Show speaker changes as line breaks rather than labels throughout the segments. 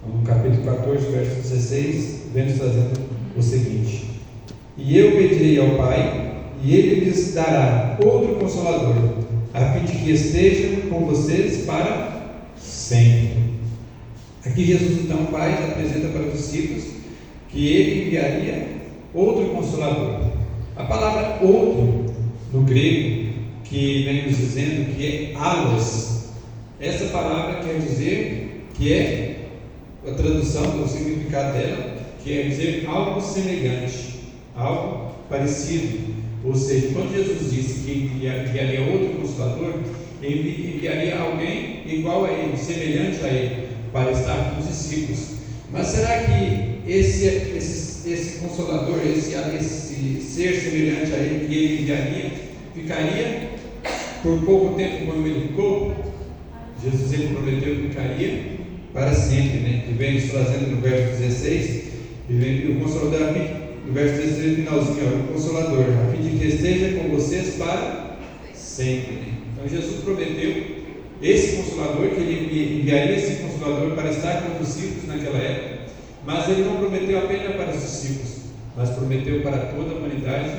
no capítulo 14, verso 16, vem nos trazendo o seguinte: e eu pedirei ao Pai, e Ele lhes dará outro Consolador, a fim de que esteja com vocês para sempre. Aqui Jesus, então, o Pai apresenta para os discípulos que Ele enviaria outro Consolador. A palavra outro, no grego, que vem nos dizendo que é allos, essa palavra quer dizer que é a tradução do significado dela, quer dizer algo semelhante, algo parecido. Ou seja, quando Jesus disse que enviaria outro Consolador, enviaria alguém igual a ele, semelhante a ele, para estar com os discípulos. Mas será que esse Consolador, esse ser semelhante a ele que ele enviaria, ficaria por pouco tempo como ele ficou? Jesus, ele prometeu que ficaria para sempre, né? E vem nos trazendo no verso 16, e vem o Consolador, no verso 16, finalzinho, o Consolador, a fim de que esteja com vocês para sempre, né? Então Jesus prometeu esse Consolador, que ele enviaria esse Consolador para estar com os discípulos naquela época, mas ele não prometeu apenas para os discípulos, mas prometeu para toda a humanidade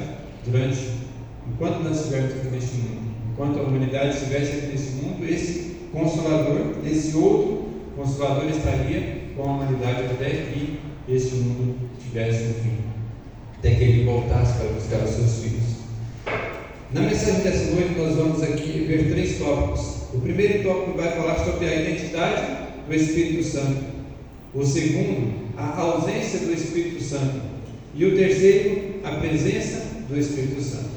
enquanto nós estivermos aqui neste mundo, enquanto a humanidade estivesse aqui nesse mundo, esse Consolador, esse outro Consolador estaria com a humanidade até que este mundo tivesse um fim, até que ele voltasse para buscar os seus filhos. Na mensagem dessa noite nós vamos aqui ver 3 tópicos. O primeiro tópico vai falar sobre a identidade do Espírito Santo. O segundo, a ausência do Espírito Santo. E o terceiro, a presença do Espírito Santo.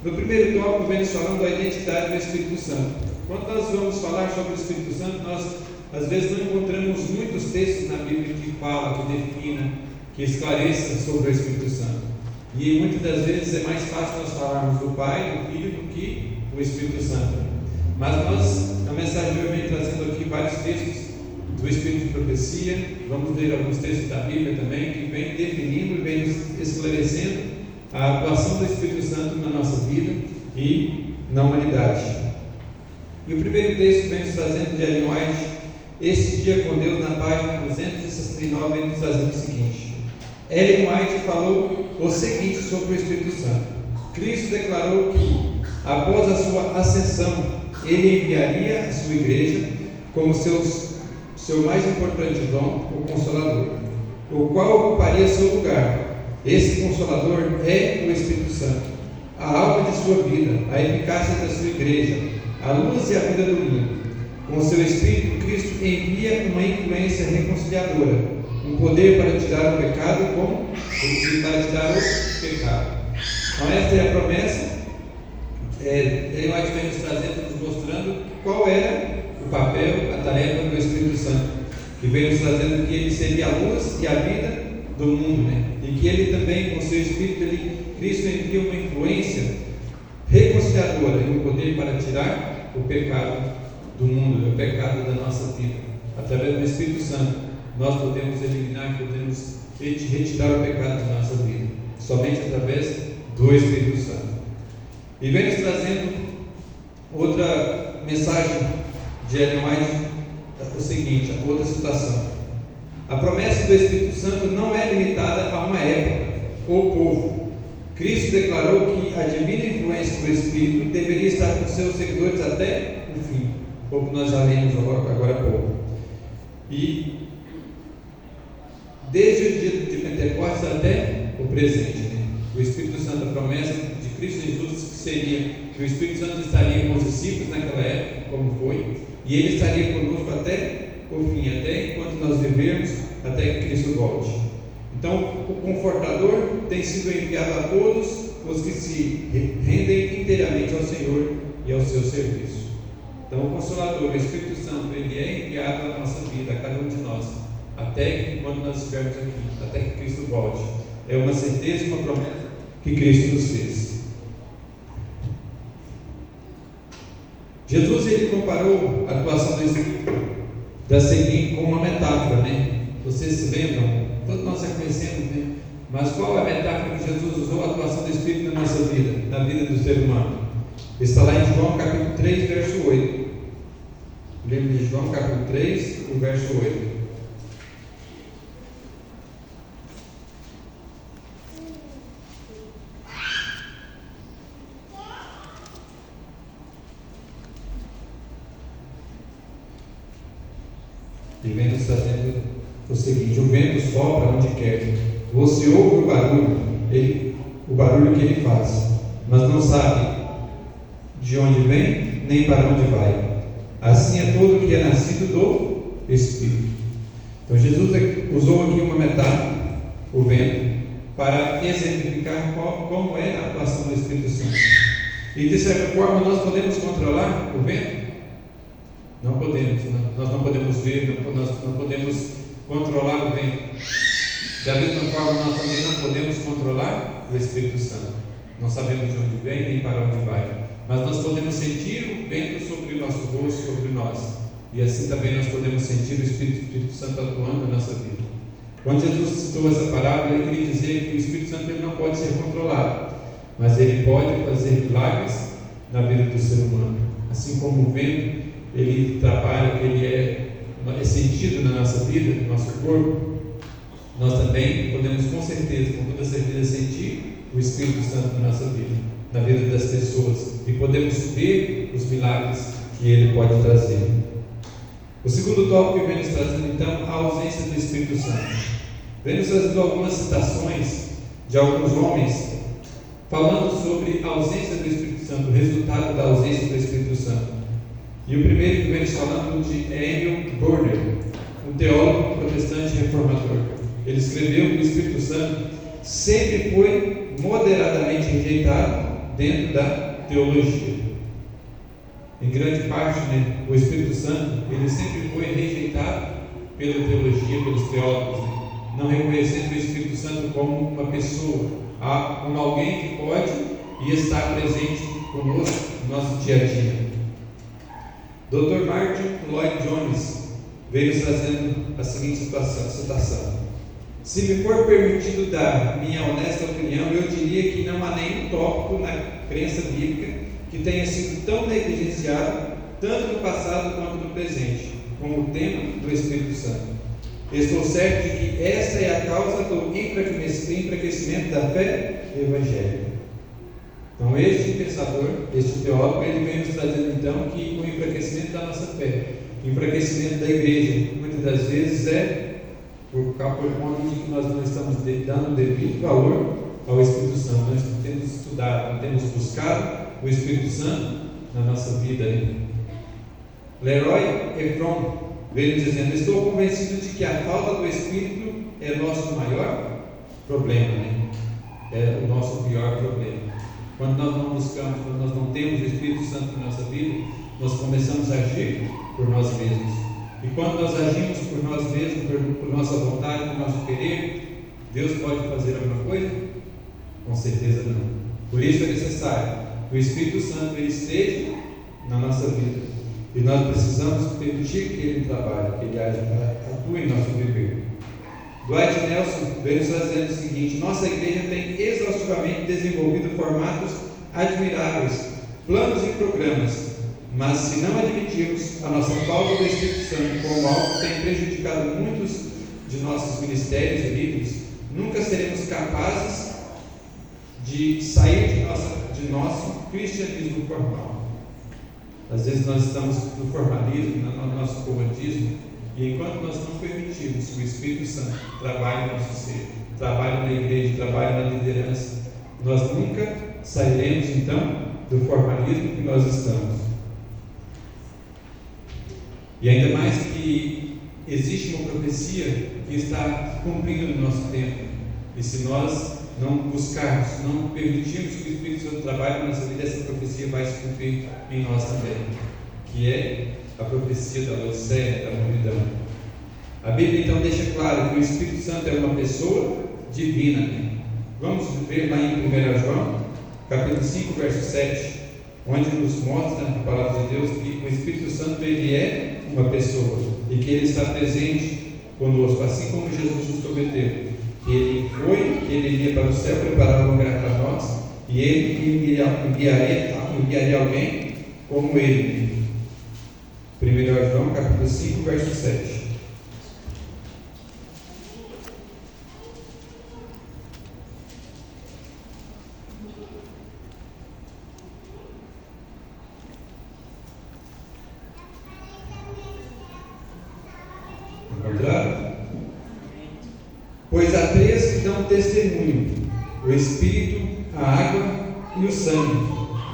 No primeiro tópico vem falando da identidade do Espírito Santo. Quando nós vamos falar sobre o Espírito Santo, nós às vezes não encontramos muitos textos na Bíblia que falam, que defina, que esclareçam sobre o Espírito Santo. E muitas das vezes é mais fácil nós falarmos do Pai, do Filho, do que o Espírito Santo. Mas nós, na mensagem de hoje, vem trazendo aqui vários textos do Espírito de Profecia. Vamos ler alguns textos da Bíblia também, que vem definindo e vem nos esclarecendo a atuação do Espírito Santo na nossa vida e na humanidade. E o primeiro texto vem nos trazendo de Ellen White, Esse Dia com Deus, na página 269, vem nos trazendo o seguinte: Ellen White falou o seguinte sobre o Espírito Santo. Cristo declarou que, após a sua ascensão, ele enviaria a sua igreja como seu mais importante dom, o Consolador, o qual ocuparia seu lugar. Esse Consolador é o Espírito Santo, a alma de sua vida, a eficácia da sua igreja, a luz e a vida do mundo. Com seu Espírito, Cristo envia uma influência reconciliadora, um poder para tirar o pecado como para tirar o pecado. Então esta é a promessa. Ele vai nos trazendo, nos mostrando qual era o papel, a tarefa do Espírito Santo, que veio nos trazendo que ele seria a luz e a vida do mundo, né? E que ele também, com seu Espírito, Cristo envia uma influência reconciliadora e um poder para tirar o pecado do mundo, o pecado da nossa vida. Através do Espírito Santo nós podemos eliminar, podemos retirar o pecado da nossa vida, somente através do Espírito Santo. E vem nos trazendo outra mensagem de Ellen White, o seguinte, a outra citação: a promessa do Espírito Santo não é limitada a uma época ou povo. Cristo declarou que a divina influência do Espírito deveria estar com seus seguidores até o fim, como nós já lemos agora há pouco. E desde o dia de Pentecostes até o presente, né? O Espírito Santo, a promessa de Cristo Jesus, que seria que o Espírito Santo estaria com os discípulos naquela época, como foi, e ele estaria conosco até o fim, até enquanto nós vivermos, até que Cristo volte. Então, o Confortador tem sido enviado a todos os que se rendem inteiramente ao Senhor e ao seu serviço. Então, o Consolador, o Espírito Santo, ele é enviado à nossa vida, a cada um de nós, até que quando nós estivermos aqui, até que Cristo volte. É uma certeza e uma promessa que Cristo nos fez. Jesus, ele comparou a atuação do Espírito da seguinte, com uma metáfora, né? Vocês se lembram? Todos nós já conhecemos, né? Mas qual é a metáfora que Jesus usou a atuação do Espírito na nossa vida, na vida do ser humano? Está lá em João capítulo 3, verso 8. O livro de João capítulo 3, o verso 8. E vem nos trazendo o seguinte: o vento sopra onde quer. Você ouve o barulho que ele faz, mas não sabe de onde vem, nem para onde vai. Assim é todo que é nascido do Espírito. Então Jesus usou aqui uma metáfora, o vento, para exemplificar como é a atuação do Espírito Santo. E de certa forma nós podemos controlar o vento? Não podemos, nós não podemos ver, nós não podemos controlar o vento. Da mesma forma nós também não podemos controlar o Espírito Santo. Não sabemos de onde vem nem para onde vai. Mas nós podemos sentir o vento sobre o nosso rosto, sobre nós. E assim também nós podemos sentir o Espírito Santo atuando na nossa vida. Quando Jesus citou essa parábola, ele queria dizer que o Espírito Santo ele não pode ser controlado, mas ele pode fazer milagres na vida do ser humano. Assim como o vento, ele trabalha, ele é sentido na nossa vida, no nosso corpo, nós também podemos com toda certeza sentir o Espírito Santo na nossa vida, na vida das pessoas, e podemos ver os milagres que ele pode trazer. O segundo tópico que vem nos trazendo então a ausência do Espírito Santo. Vem nos trazendo algumas citações de alguns homens falando sobre a ausência do Espírito Santo, o resultado da ausência do Espírito Santo. E o primeiro que vem nos falando é Emil Burner, um teólogo protestante reformador. Ele escreveu que o Espírito Santo sempre foi moderadamente rejeitado dentro da teologia. Em grande parte, o Espírito Santo ele sempre foi rejeitado pela teologia, pelos teólogos, não reconhecendo o Espírito Santo como uma pessoa, como alguém que pode e está presente conosco no nosso dia a dia. Dr. Martin Lloyd Jones veio nos trazendo a seguinte citação: se me for permitido dar minha honesta opinião, eu diria que não há nenhum tópico na crença bíblica que tenha sido tão negligenciado, tanto no passado quanto no presente, como o tema do Espírito Santo. Estou certo de que esta é a causa do enfraquecimento da fé evangélica. Então, este pensador, este teólogo, ele vem nos trazendo então que o enfraquecimento da nossa fé, o enfraquecimento da igreja, muitas das vezes é por conta de que nós não estamos dando o devido valor ao Espírito Santo. Nós não temos estudado, não temos buscado o Espírito Santo na nossa vida. Leroy Efron veio dizendo: estou convencido de que a falta do Espírito é nosso maior problema, é o nosso pior problema. Quando nós não buscamos, quando nós não temos o Espírito Santo na nossa vida, nós começamos a agir por nós mesmos. E quando nós agimos por nós mesmos, por nossa vontade, por nosso querer, Deus pode fazer alguma coisa? Com certeza não. Por isso é necessário que o Espírito Santo ele esteja na nossa vida. E nós precisamos permitir que ele trabalhe, que ele atue em nosso viver. Dwight Nelson veio nos trazendo o seguinte: nossa igreja tem exaustivamente desenvolvido formatos admiráveis, planos e programas, mas se não admitirmos a nossa falta do Espírito Santo como algo que tem prejudicado muitos de nossos ministérios e líderes, nunca seremos capazes de sair de nosso cristianismo formal. Às vezes nós estamos no formalismo, no nosso comodismo, e enquanto nós não permitirmos que o Espírito Santo trabalhe no nosso ser, trabalhe na igreja, trabalhe na liderança, nós nunca sairemos então do formalismo que nós estamos. E ainda mais que existe uma profecia que está cumprindo no nosso tempo, e se nós não buscarmos, não permitirmos que o Espírito Santo trabalhe na nossa vida, essa profecia vai se cumprir em nós também, que é a profecia da Laodiceia, da multidão. A Bíblia então deixa claro que o Espírito Santo é uma pessoa divina. Vamos ver lá em 1 João, capítulo 5, verso 7, onde nos mostra a palavra de Deus que o Espírito Santo ele é uma pessoa e que ele está presente conosco, assim como Jesus nos prometeu. Que ele foi, que ele iria para o céu preparar um lugar para nós, e ele enviaria alguém como ele. 1 João capítulo 5, verso 7. Encontraram? Pois há três que dão testemunho: o Espírito, a água e o sangue,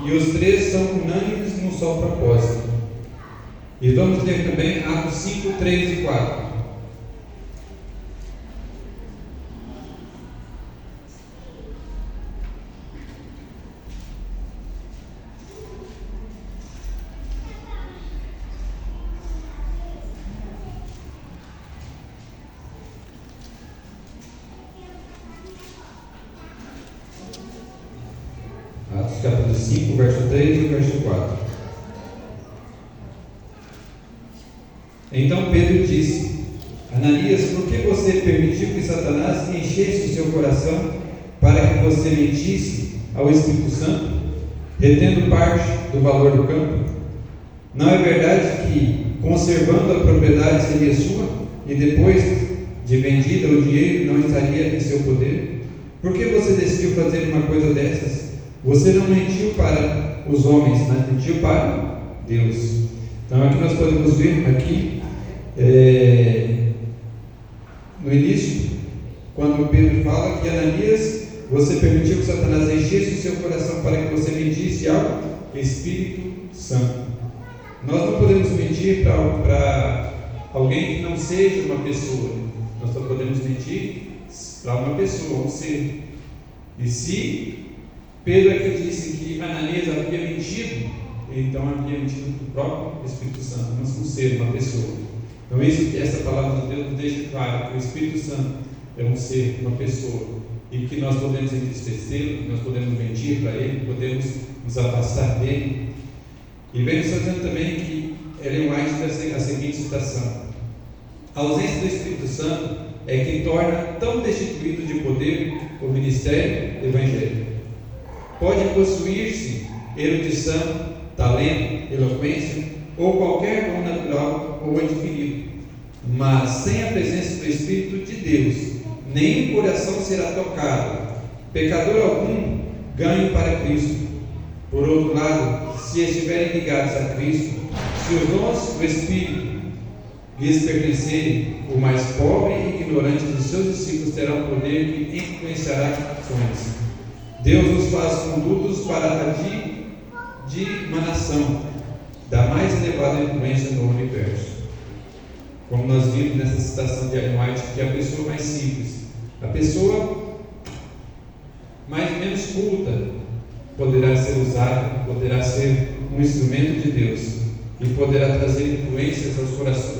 e os três são unânimes num só propósito. E vamos ler também Atos 5, 3 e 4. Atos capítulo 5, verso 3 e verso 4. Então Pedro disse: Ananias, por que você permitiu que Satanás enchesse o seu coração para que você mentisse ao Espírito Santo, retendo parte do valor do campo? Não é verdade que, conservando a propriedade, seria sua, e depois de vendida o dinheiro não estaria em seu poder? Por que você decidiu fazer uma coisa dessas? Você não mentiu para os homens, mas mentiu para Deus. Então aqui nós podemos ver aqui no início, quando Pedro fala que Ananias, você permitiu que Satanás enchesse o seu coração para que você mentisse ao Espírito Santo. Nós não podemos mentir para alguém que não seja uma pessoa. Nós só podemos mentir para uma pessoa, um ser. E se Pedro aqui disse que Ananias havia mentido, então havia mentido para o próprio Espírito Santo, mas um ser, uma pessoa. Então essa palavra de Deus nos deixa claro que o Espírito Santo é um ser, uma pessoa, e que nós podemos entristecê-lo, nós podemos mentir para ele, podemos nos afastar dele. E vem nos fazendo também que Ellen White traz a seguinte citação: a ausência do Espírito Santo é que torna tão destituído de poder o ministério evangélico. Pode possuir-se erudição, talento, eloquência ou qualquer dom natural ou adquirido, mas sem a presença do Espírito de Deus, nem o coração será tocado, pecador algum ganho para Cristo. Por outro lado, se estiverem ligados a Cristo, se os dons do Espírito lhes pertencerem, o mais pobre e ignorante de seus discípulos terá um poder que influenciará ações. Deus nos faz condutos para a dimanação da mais elevada influência no universo. Como nós vimos nessa citação de Ellen White, que é a pessoa mais simples, a pessoa menos culta, poderá ser usada, poderá ser um instrumento de Deus e poderá trazer influências ao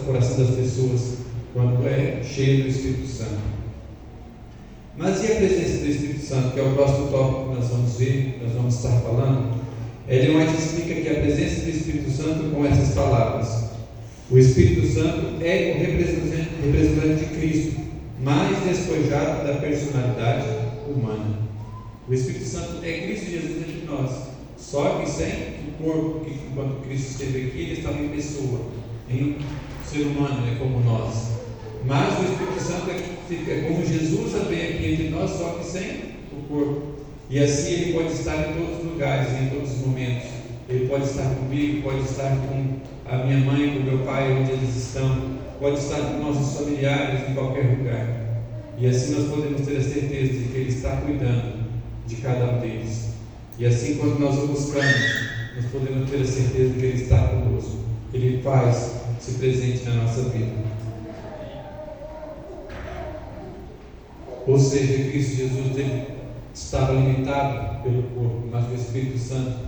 coração das pessoas quando é cheio do Espírito Santo. Mas e a presença do Espírito Santo, que é o próximo tópico que nós vamos ver, nós vamos estar falando? Ellen White explica que a presença do Espírito Santo com essas palavras: o Espírito Santo é o representante de Cristo, mais despojado da personalidade humana. O Espírito Santo é Cristo Jesus entre nós, só que sem o corpo, porque quando Cristo esteve aqui, ele estava em pessoa, em ser humano, como nós. Mas o Espírito Santo é como Jesus também aqui entre nós, só que sem o corpo. E assim ele pode estar em todos os lugares, em todos os momentos. Ele pode estar comigo, pode estar com a minha mãe, com o meu pai, onde eles estão, pode estar com nossos familiares em qualquer lugar. E assim nós podemos ter a certeza de que ele está cuidando de cada um deles. E assim, quando nós o buscamos, nós podemos ter a certeza de que ele está conosco. Ele faz-se presente na nossa vida. Ou seja, Cristo Jesus ele estava limitado pelo corpo, mas o Espírito Santo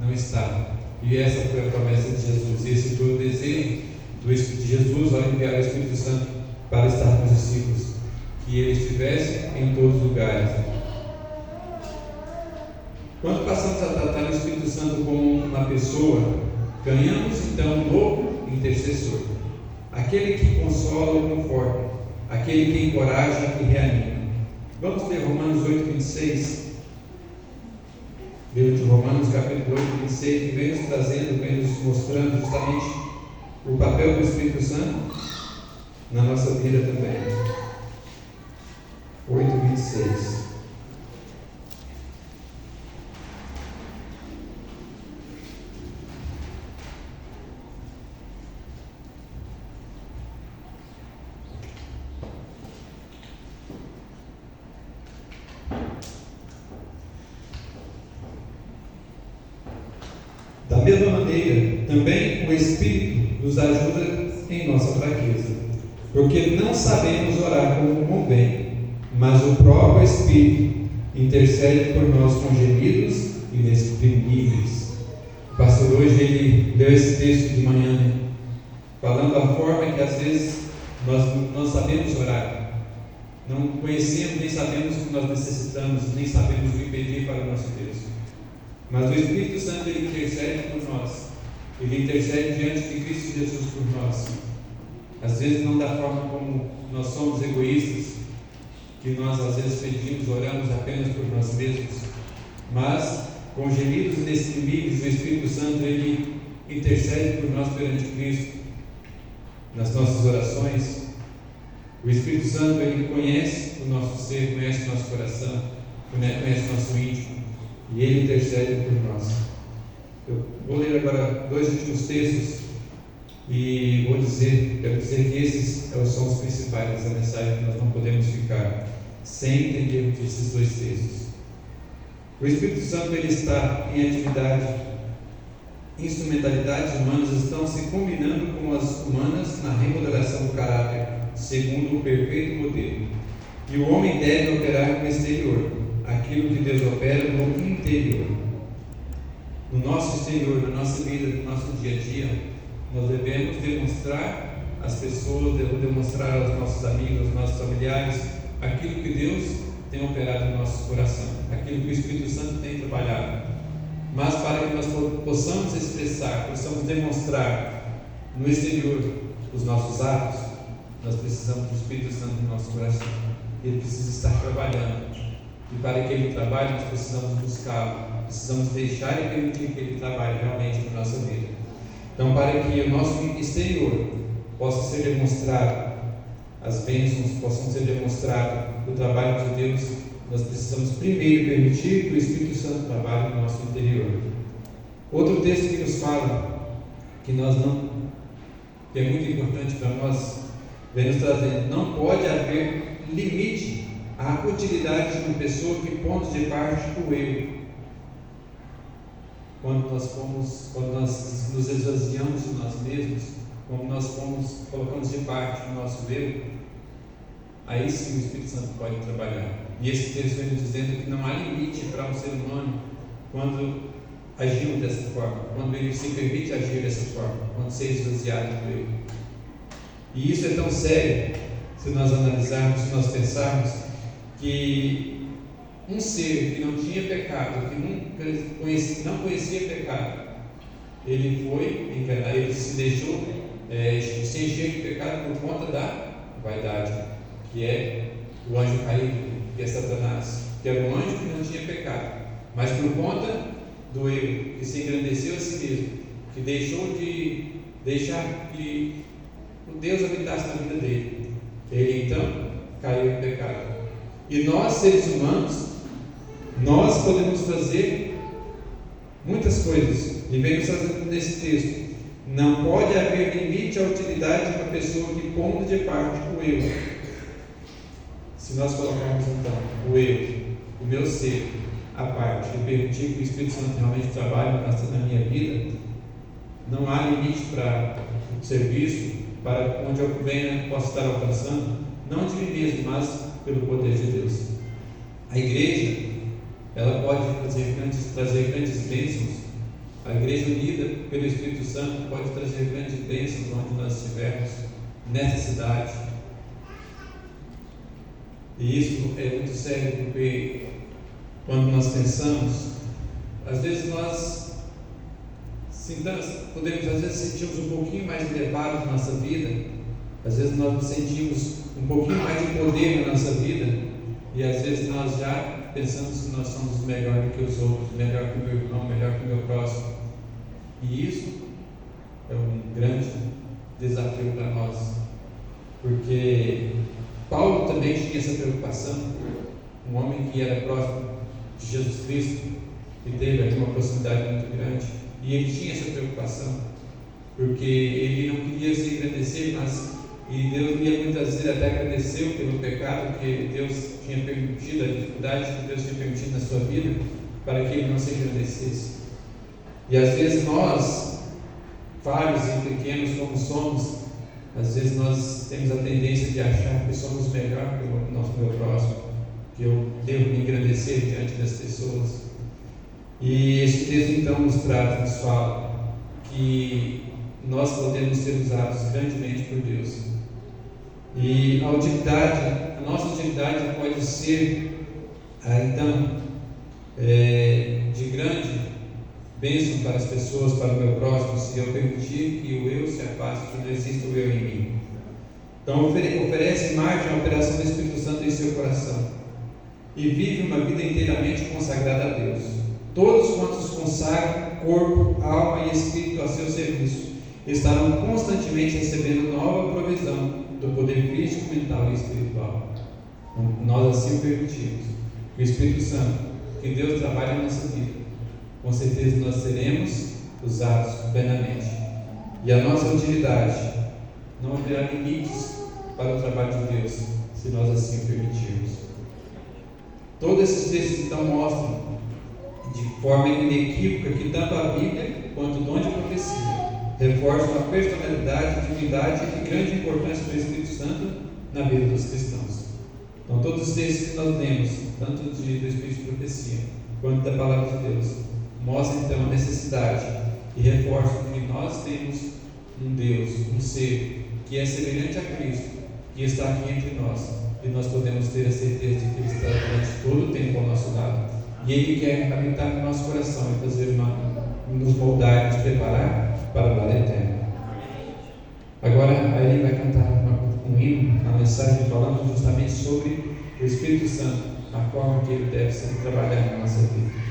não estava. E essa foi a promessa de Jesus. Esse foi o desejo de Jesus ao enviar o Espírito Santo para estar com os discípulos, que ele estivesse em todos os lugares. Quando passamos a tratar o Espírito Santo como uma pessoa, ganhamos então um novo intercessor, aquele que consola e conforta, aquele que encoraja e reanima. Vamos ler Romanos 8, 26. Livro de Romanos, capítulo 8, 26, que vem nos trazendo, vem nos mostrando justamente o papel do Espírito Santo na nossa vida também. 8, 26. mesma maneira, também o Espírito nos ajuda em nossa fraqueza, porque não sabemos orar como convém, mas o próprio Espírito intercede por nós com gemidos inexprimíveis. O pastor hoje ele leu esse texto de manhã, né? Falando a forma que às vezes nós não sabemos orar, não conhecemos, nem sabemos o que nós necessitamos, nem sabemos o que pedir para o nosso Deus. Mas o Espírito Santo ele intercede por nós, ele intercede diante de Cristo Jesus por nós. Às vezes não da forma como nós somos egoístas, que nós às vezes pedimos, oramos apenas por nós mesmos, mas com gemidos inexprimíveis o Espírito Santo ele intercede por nós perante Cristo nas nossas orações. O Espírito Santo ele conhece o nosso ser, conhece o nosso coração, conhece o nosso íntimo, e ele intercede por nós. Eu vou ler agora 2 últimos textos e quero dizer que esses são os principais dessa mensagem, que nós não podemos ficar sem entender esses 2 textos. O Espírito Santo ele está em atividade, instrumentalidades humanas estão se combinando com as humanas na remodelação do caráter, segundo o perfeito modelo. E o homem deve operar no exterior aquilo que Deus opera no interior. No nosso exterior, na nossa vida, no nosso dia a dia, nós devemos demonstrar às pessoas, devemos demonstrar aos nossos amigos, aos nossos familiares, aquilo que Deus tem operado no nosso coração, aquilo que o Espírito Santo tem trabalhado. Mas para que nós possamos expressar, possamos demonstrar no exterior os nossos atos, nós precisamos do Espírito Santo no nosso coração. Ele precisa estar trabalhando. E para que ele trabalhe, nós precisamos buscá-lo, precisamos deixar e permitir que ele trabalhe realmente na nossa vida. Então, para que o nosso exterior possa ser demonstrado, as bênçãos possam ser demonstradas, o trabalho de Deus, nós precisamos primeiro permitir que o Espírito Santo trabalhe no nosso interior. Outro texto que nos fala que é muito importante para nós, vem nos trazendo: não pode haver limite à utilidade de uma pessoa que pondo de parte o eu. Quando nós nos esvaziamos de nós mesmos, quando nós colocamos de parte o nosso eu, aí sim o Espírito Santo pode trabalhar. E esse texto vem nos dizendo que não há limite para um ser humano quando agimos dessa forma, quando ele se permite agir dessa forma, quando ser esvaziado do eu. E isso é tão sério, se nós analisarmos, se nós pensarmos, que um ser que não tinha pecado, que não conhecia pecado, ele se deixou se encher de pecado por conta da vaidade, que é o anjo caído, que é Satanás, que era um anjo que não tinha pecado, mas por conta do eu, que se engrandeceu a si mesmo, que deixou de deixar que o Deus habitasse na vida dele, ele então caiu em pecado. E nós, seres humanos, nós podemos fazer muitas coisas, e vem nos fazendo nesse texto: não pode haver limite à utilidade de uma pessoa que pondo de parte o eu. Se nós colocarmos então o eu, o meu ser, à parte, e permitir que o Espírito Santo realmente trabalhe na minha vida, não há limite para o serviço, para onde eu posso estar alcançando, não de mim mesmo, mas pelo poder de Deus. A igreja, ela pode trazer grandes bênçãos. A igreja unida pelo Espírito Santo pode trazer grandes bênçãos onde nós estivermos, nessa cidade. E isso é muito sério, porque quando nós pensamos, às vezes nós podemos sentirmos um pouquinho mais elevados na nossa vida, às vezes nós sentimos um pouquinho mais de poder na nossa vida, e às vezes nós já pensamos que nós somos melhor do que os outros, melhor que o meu irmão, melhor que o meu próximo. E isso é um grande desafio para nós, porque Paulo também tinha essa preocupação, um homem que era próximo de Jesus Cristo, que teve ali uma proximidade muito grande, e ele tinha essa preocupação, porque ele não queria se engrandecer, e Deus muitas vezes até agradeceu pelo pecado que Deus tinha permitido, a dificuldade que Deus tinha permitido na sua vida, para que ele não se engrandecesse. E às vezes nós, falhos e pequenos como somos, às vezes nós temos a tendência de achar que somos melhor que o nosso meu próximo, que eu devo me engrandecer diante das pessoas. E este texto então nos traz, nos fala que nós podemos ser usados grandemente por Deus. E a nossa utilidade pode ser então de grande bênção para as pessoas, para o meu próximo, se eu permitir que o eu se afaste, que não exista o eu em mim. Então oferece margem à operação do Espírito Santo em seu coração e vive uma vida inteiramente consagrada a Deus. Todos quantos consagram corpo, alma e espírito a seu serviço estarão constantemente recebendo nova provisão do poder físico, mental e espiritual. Nós assim o permitimos. O Espírito Santo, que Deus trabalha na nossa vida, com certeza nós seremos usados plenamente. E a nossa utilidade não haverá limites para o trabalho de Deus, se nós assim o permitirmos. Todos esses textos então mostram de forma inequívoca que tanto a Bíblia quanto o dom de profecia reforçam a personalidade, divindade e grande importância do Espírito Santo na vida dos cristãos. Então todos os textos que nós lemos, tanto do Espírito de profecia quanto da palavra de Deus, mostram então a necessidade e reforçam que nós temos um Deus, um ser que é semelhante a Cristo, que está aqui entre nós, e nós podemos ter a certeza de que Ele está durante todo o tempo ao nosso lado, e Ele quer habitar no nosso coração e fazer nos moldar e nos preparar para a glória eterna. Agora a Ele vai cantar um hino, uma mensagem falando justamente sobre o Espírito Santo, a forma que Ele deve ser trabalhado na nossa vida.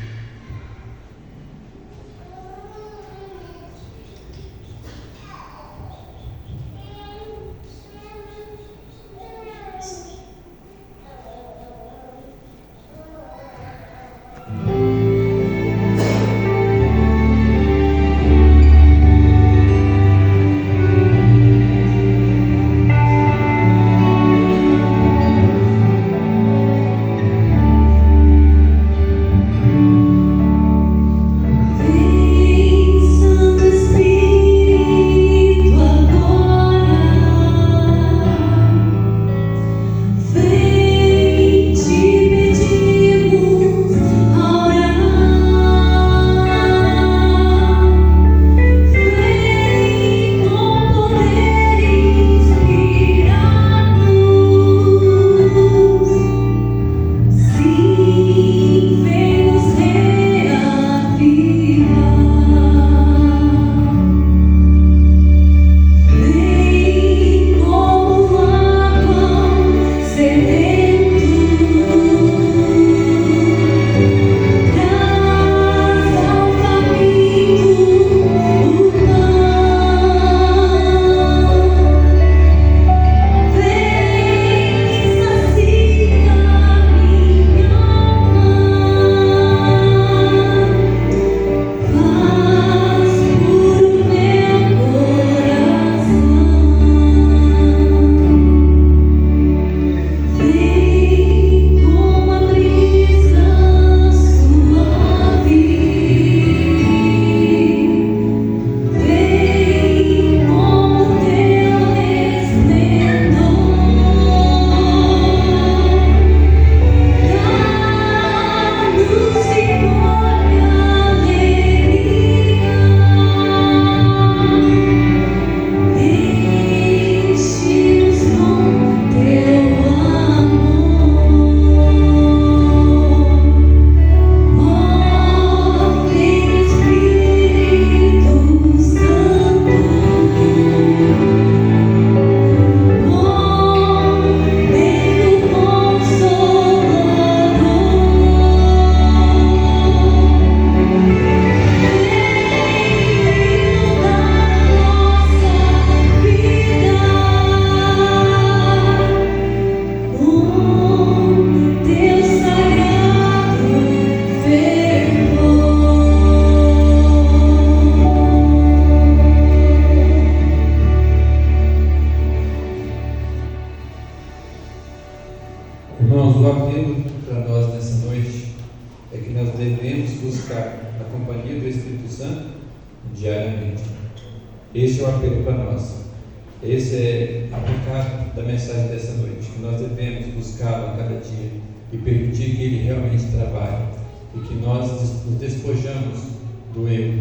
Irmãos, o apelo para nós nessa noite é que nós devemos buscar a companhia do Espírito Santo diariamente. Esse é o apelo para nós. Esse é o aplicado da mensagem dessa noite, que nós devemos buscá-lo a cada dia e permitir que Ele realmente trabalhe, e que nós nos despojamos do eu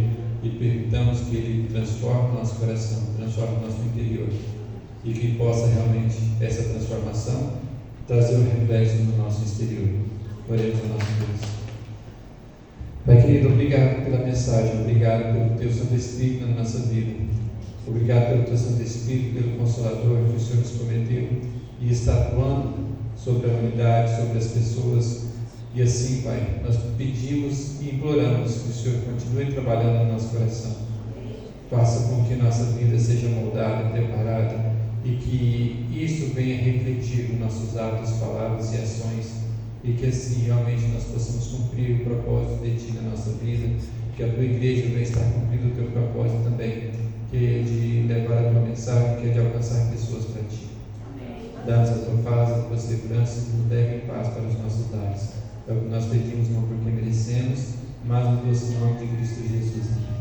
e permitamos que Ele transforme o nosso coração, transforme o nosso interior, e que possa realmente essa transformação trazer o reflexo no nosso exterior. Oremos a nosso Deus. Pai querido, obrigado pela mensagem, obrigado pelo Teu Santo Espírito na nossa vida, obrigado pelo Teu Santo Espírito, pelo Consolador que o Senhor nos prometeu e está atuando sobre a humanidade, sobre as pessoas. E assim, Pai, nós pedimos e imploramos que o Senhor continue trabalhando no nosso coração, faça com que nossa vida seja moldada, preparada, e que isso venha refletir nos nossos atos, palavras e ações, e que assim realmente nós possamos cumprir o propósito de Ti na nossa vida, que a Tua igreja venha estar cumprindo o Teu propósito também, que é de levar a Tua mensagem, que é de alcançar pessoas para Ti. Dá-nos a Tua paz, a Tua segurança, e nos leve em paz para os nossos lares. É o que nós pedimos, não porque merecemos, mas no doce nome de Cristo Jesus.